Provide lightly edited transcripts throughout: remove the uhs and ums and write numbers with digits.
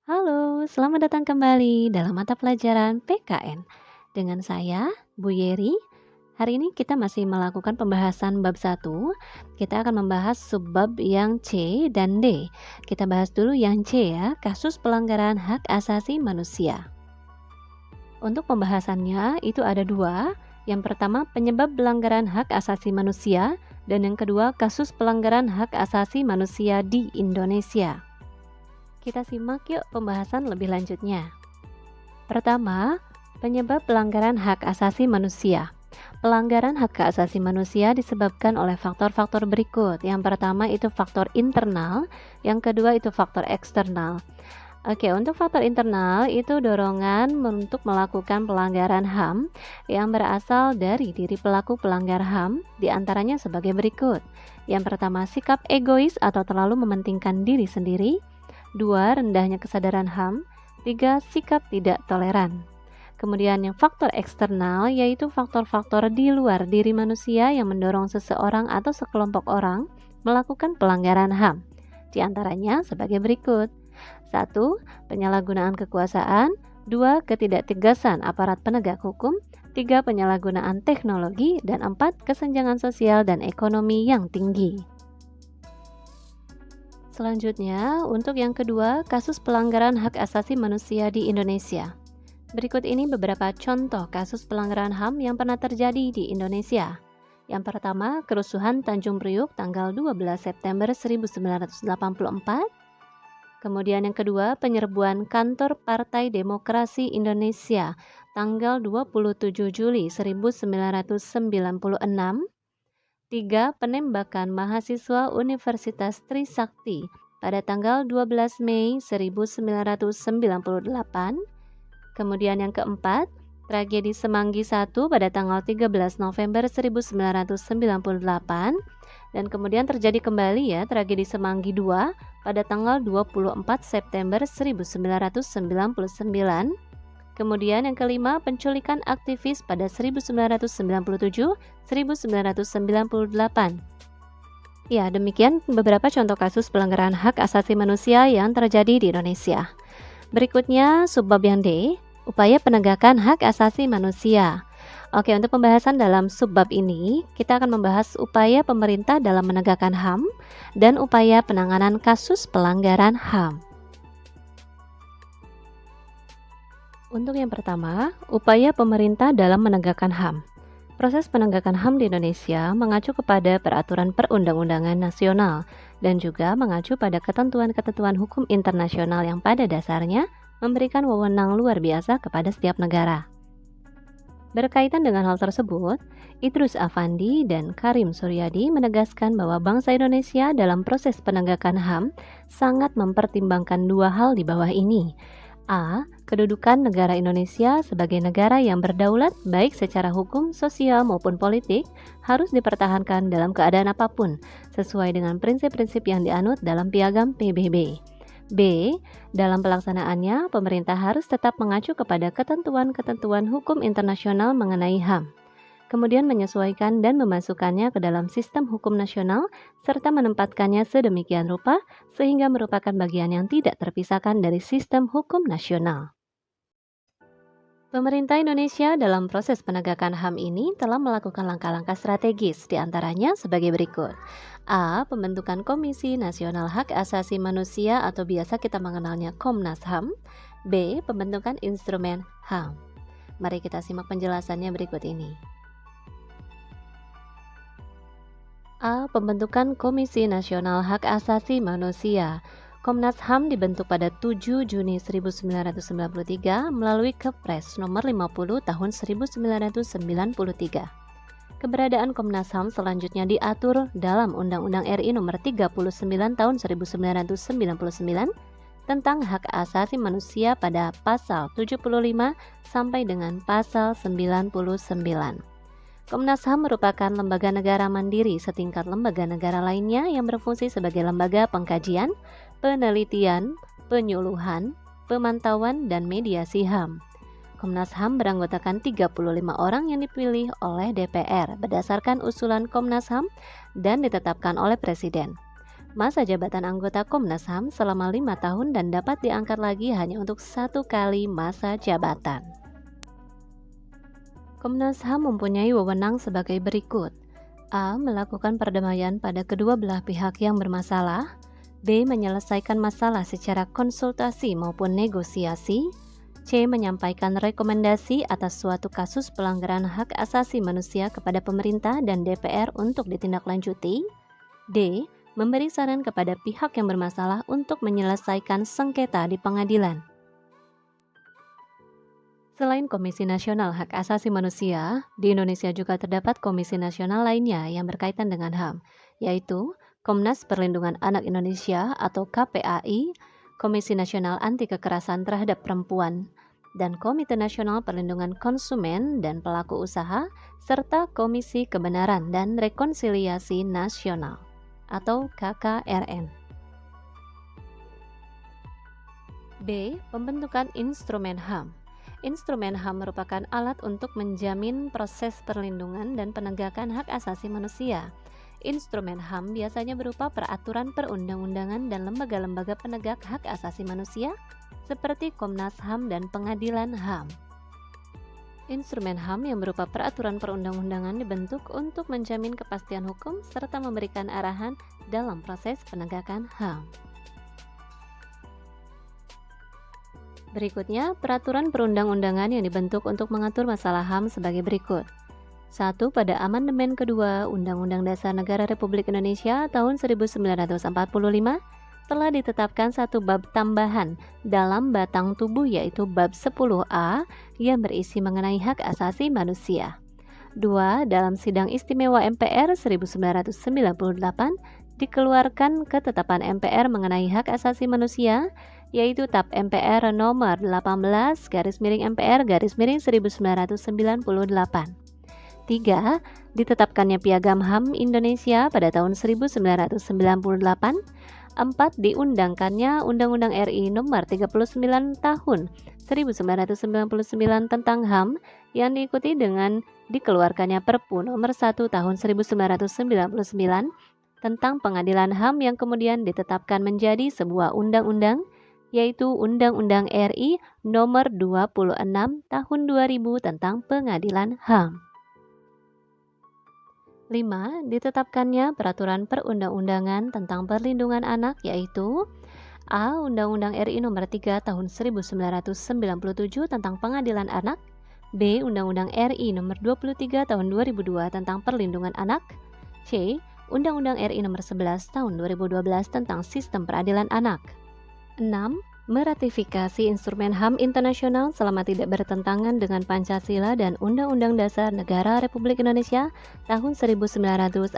Halo, selamat datang kembali dalam mata pelajaran PKN. Dengan saya, Bu Yeri. Hari ini kita masih melakukan pembahasan bab 1. Kita akan membahas subbab yang C dan D. Kita bahas dulu yang C ya, kasus pelanggaran hak asasi manusia. Untuk pembahasannya itu ada dua. Yang pertama, penyebab pelanggaran hak asasi manusia, dan yang kedua, kasus pelanggaran hak asasi manusia di Indonesia. Kita simak yuk pembahasan lebih lanjutnya. Pertama, penyebab pelanggaran hak asasi manusia. Pelanggaran hak asasi manusia disebabkan oleh faktor-faktor berikut. Yang pertama itu faktor internal, yang kedua itu faktor eksternal. Oke, untuk faktor internal itu dorongan untuk melakukan pelanggaran HAM yang berasal dari diri pelaku pelanggar HAM, diantaranya sebagai berikut. Yang pertama, sikap egois atau terlalu mementingkan diri sendiri. 2. Rendahnya kesadaran HAM. 3. Sikap tidak toleran. Kemudian yang faktor eksternal yaitu faktor-faktor di luar diri manusia yang mendorong seseorang atau sekelompok orang melakukan pelanggaran HAM. Di antaranya sebagai berikut. 1. Penyalahgunaan kekuasaan. 2. Ketidaktegasan aparat penegak hukum. 3. Penyalahgunaan teknologi. Dan 4. Kesenjangan sosial dan ekonomi yang tinggi. Selanjutnya, untuk yang kedua, kasus pelanggaran hak asasi manusia di Indonesia. Berikut ini beberapa contoh kasus pelanggaran HAM yang pernah terjadi di Indonesia. Yang pertama, kerusuhan Tanjung Priuk tanggal 12 September 1984. Kemudian yang kedua, penyerbuan kantor Partai Demokrasi Indonesia tanggal 27 Juli 1996. 3. Penembakan mahasiswa Universitas Trisakti pada tanggal 12 Mei 1998. Kemudian yang keempat, tragedi Semanggi I pada tanggal 13 November 1998. Dan kemudian terjadi kembali ya tragedi Semanggi II pada tanggal 24 September 1999. Kemudian yang kelima, penculikan aktivis pada 1997-1998. Ya, demikian beberapa contoh kasus pelanggaran hak asasi manusia yang terjadi di Indonesia. Berikutnya, subbab yang D, upaya penegakan hak asasi manusia. Oke, untuk pembahasan dalam subbab ini, kita akan membahas upaya pemerintah dalam menegakkan HAM dan upaya penanganan kasus pelanggaran HAM. Untuk yang pertama, upaya pemerintah dalam menegakkan HAM. Proses penegakan HAM di Indonesia mengacu kepada peraturan perundang-undangan nasional dan juga mengacu pada ketentuan-ketentuan hukum internasional yang pada dasarnya memberikan wewenang luar biasa kepada setiap negara. Berkaitan dengan hal tersebut, Idrus Affandi dan Karim Suryadi menegaskan bahwa bangsa Indonesia dalam proses penegakan HAM sangat mempertimbangkan dua hal di bawah ini. A. Kedudukan negara Indonesia sebagai negara yang berdaulat baik secara hukum, sosial maupun politik harus dipertahankan dalam keadaan apapun sesuai dengan prinsip-prinsip yang dianut dalam piagam PBB. B. Dalam pelaksanaannya, pemerintah harus tetap mengacu kepada ketentuan-ketentuan hukum internasional mengenai HAM. Kemudian menyesuaikan dan memasukkannya ke dalam sistem hukum nasional serta menempatkannya sedemikian rupa sehingga merupakan bagian yang tidak terpisahkan dari sistem hukum nasional. Pemerintah Indonesia dalam proses penegakan HAM ini telah melakukan langkah-langkah strategis, diantaranya sebagai berikut. A. Pembentukan Komisi Nasional Hak Asasi Manusia atau biasa kita mengenalnya Komnas HAM. B. Pembentukan Instrumen HAM. Mari kita simak penjelasannya berikut ini. A. Pembentukan Komisi Nasional Hak Asasi Manusia. Komnas HAM dibentuk pada 7 Juni 1993 melalui Kepres nomor 50 tahun 1993. Keberadaan Komnas HAM selanjutnya diatur dalam Undang-Undang RI nomor 39 tahun 1999 tentang hak asasi manusia pada pasal 75 sampai dengan pasal 99. Komnas HAM merupakan lembaga negara mandiri setingkat lembaga negara lainnya yang berfungsi sebagai lembaga pengkajian, penelitian, penyuluhan, pemantauan, dan mediasi HAM. Komnas HAM beranggotakan 35 orang yang dipilih oleh DPR berdasarkan usulan Komnas HAM dan ditetapkan oleh Presiden. Masa jabatan anggota Komnas HAM selama 5 tahun dan dapat diangkat lagi hanya untuk 1 kali masa jabatan. Komnas HAM mempunyai wewenang sebagai berikut. A. Melakukan perdamaian pada kedua belah pihak yang bermasalah. B. Menyelesaikan masalah secara konsultasi maupun negosiasi. C. Menyampaikan rekomendasi atas suatu kasus pelanggaran hak asasi manusia kepada pemerintah dan DPR untuk ditindaklanjuti. D. Memberi saran kepada pihak yang bermasalah untuk menyelesaikan sengketa di pengadilan. Selain Komisi Nasional Hak Asasi Manusia, di Indonesia juga terdapat komisi nasional lainnya yang berkaitan dengan HAM, yaitu Komnas Perlindungan Anak Indonesia atau KPAI, Komisi Nasional Anti Kekerasan Terhadap Perempuan, dan Komite Nasional Perlindungan Konsumen dan Pelaku Usaha, serta Komisi Kebenaran dan Rekonsiliasi Nasional atau KKRN. B. Pembentukan instrumen HAM. Instrumen HAM merupakan alat untuk menjamin proses perlindungan dan penegakan hak asasi manusia. Instrumen HAM biasanya berupa peraturan perundang-undangan dan lembaga-lembaga penegak hak asasi manusia seperti Komnas HAM dan Pengadilan HAM. Instrumen HAM yang berupa peraturan perundang-undangan dibentuk untuk menjamin kepastian hukum serta memberikan arahan dalam proses penegakan HAM. Berikutnya, peraturan perundang-undangan yang dibentuk untuk mengatur masalah HAM sebagai berikut. 1. Pada amandemen kedua Undang-Undang Dasar Negara Republik Indonesia tahun 1945 telah ditetapkan satu bab tambahan dalam batang tubuh yaitu bab 10A yang berisi mengenai hak asasi manusia. 2. Dalam Sidang Istimewa MPR 1998 dikeluarkan ketetapan MPR mengenai hak asasi manusia yaitu TAP MPR nomor 18/MPR/1998. 3. Ditetapkannya Piagam HAM Indonesia pada tahun 1998. 4. Diundangkannya Undang-Undang RI nomor 39 tahun 1999 tentang HAM yang diikuti dengan dikeluarkannya Perpu nomor 1 tahun 1999 tentang Pengadilan HAM yang kemudian ditetapkan menjadi sebuah undang-undang yaitu Undang-Undang RI nomor 26 tahun 2000 tentang Pengadilan HAM. 5. Ditetapkannya peraturan perundang-undangan tentang perlindungan anak yaitu A. Undang-Undang RI nomor 3 tahun 1997 tentang Pengadilan Anak. B. Undang-Undang RI nomor 23 tahun 2002 tentang Perlindungan Anak. C. Undang-Undang RI nomor 11 tahun 2012 tentang Sistem Peradilan Anak. 6. Meratifikasi instrumen HAM internasional selama tidak bertentangan dengan Pancasila dan Undang-Undang Dasar Negara Republik Indonesia tahun 1945.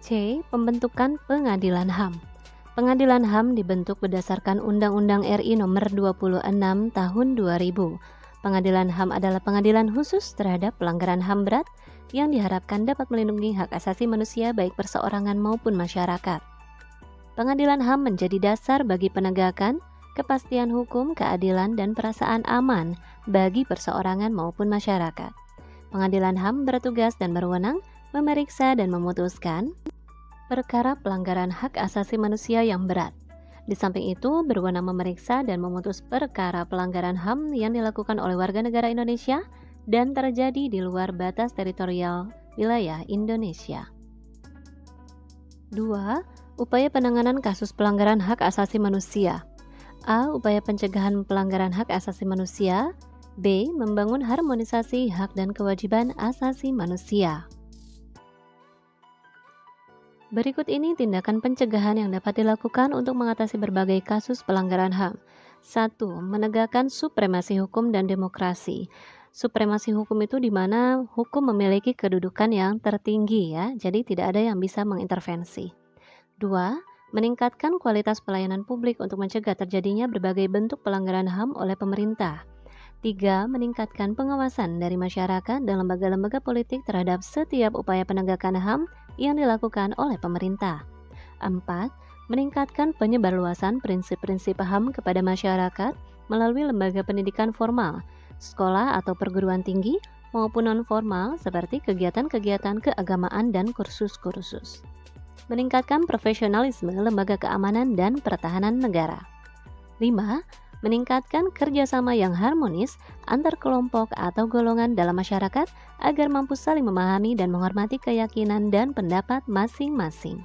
C. Pembentukan Pengadilan HAM. Pengadilan HAM dibentuk berdasarkan Undang-Undang RI nomor 26 tahun 2000. Pengadilan HAM adalah pengadilan khusus terhadap pelanggaran HAM berat yang diharapkan dapat melindungi hak asasi manusia baik perseorangan maupun masyarakat. Pengadilan HAM menjadi dasar bagi penegakan, kepastian hukum, keadilan, dan perasaan aman bagi perseorangan maupun masyarakat. Pengadilan HAM bertugas dan berwenang memeriksa dan memutuskan perkara pelanggaran hak asasi manusia yang berat. Di samping itu, berwenang memeriksa dan memutus perkara pelanggaran HAM yang dilakukan oleh warga negara Indonesia dan terjadi di luar batas teritorial wilayah Indonesia. 2. Upaya penanganan kasus pelanggaran hak asasi manusia. A. Upaya pencegahan pelanggaran hak asasi manusia. B. Membangun harmonisasi hak dan kewajiban asasi manusia. Berikut ini tindakan pencegahan yang dapat dilakukan untuk mengatasi berbagai kasus pelanggaran HAM. 1. Menegakkan supremasi hukum dan demokrasi. Supremasi hukum itu di mana hukum memiliki kedudukan yang tertinggi ya, jadi tidak ada yang bisa mengintervensi. 2. Meningkatkan kualitas pelayanan publik untuk mencegah terjadinya berbagai bentuk pelanggaran HAM oleh pemerintah. 3. Meningkatkan pengawasan dari masyarakat dan lembaga-lembaga politik terhadap setiap upaya penegakan HAM yang dilakukan oleh pemerintah. 4. Meningkatkan penyebarluasan prinsip-prinsip HAM kepada masyarakat melalui lembaga pendidikan formal, sekolah atau perguruan tinggi, maupun non-formal seperti kegiatan-kegiatan keagamaan dan kursus-kursus. Meningkatkan profesionalisme lembaga keamanan dan pertahanan negara. 5. Meningkatkan kerjasama yang harmonis antar kelompok atau golongan dalam masyarakat agar mampu saling memahami dan menghormati keyakinan dan pendapat masing-masing.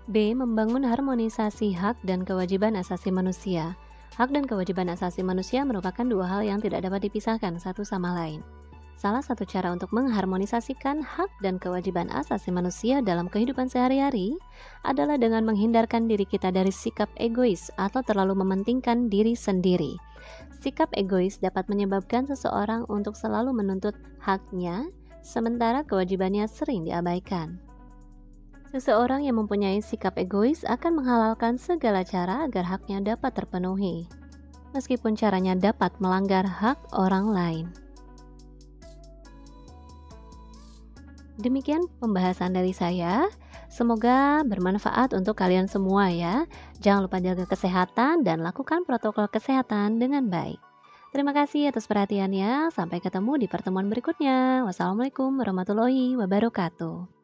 B. Membangun harmonisasi hak dan kewajiban asasi manusia. Hak dan kewajiban asasi manusia merupakan dua hal yang tidak dapat dipisahkan satu sama lain. Salah satu cara untuk mengharmonisasikan hak dan kewajiban asasi manusia dalam kehidupan sehari-hari adalah dengan menghindarkan diri kita dari sikap egois atau terlalu mementingkan diri sendiri. Sikap egois dapat menyebabkan seseorang untuk selalu menuntut haknya, sementara kewajibannya sering diabaikan. Seseorang yang mempunyai sikap egois akan menghalalkan segala cara agar haknya dapat terpenuhi, meskipun caranya dapat melanggar hak orang lain. Demikian pembahasan dari saya. Semoga bermanfaat untuk kalian semua ya. Jangan lupa jaga kesehatan dan lakukan protokol kesehatan dengan baik. Terima kasih atas perhatiannya. Sampai ketemu di pertemuan berikutnya. Wassalamualaikum warahmatullahi wabarakatuh.